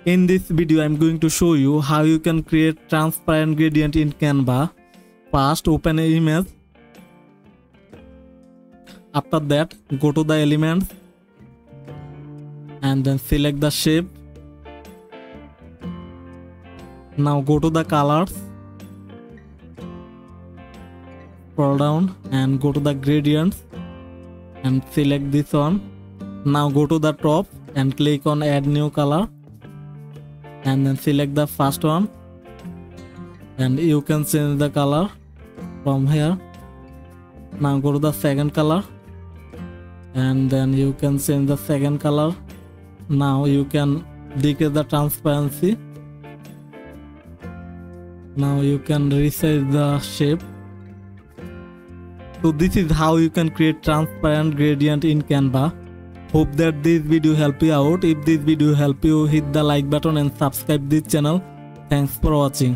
In this video, I'm going to show you how you can create transparent gradient in Canva. First, open an image. After that, go to the elements and then select the shape. Now go to the colors. Scroll down and go to the gradients and select this one. Now go to the top and click on add new color and then select the first one, and you can change the color from here. Now go to the second color and then you can change the second color. Now you can decrease the transparency. Now you can resize the shape. So this is how you can create transparent gradient in Canva. Hope that this video help you out. If this video help you, hit the like button and subscribe this channel. Thanks for watching.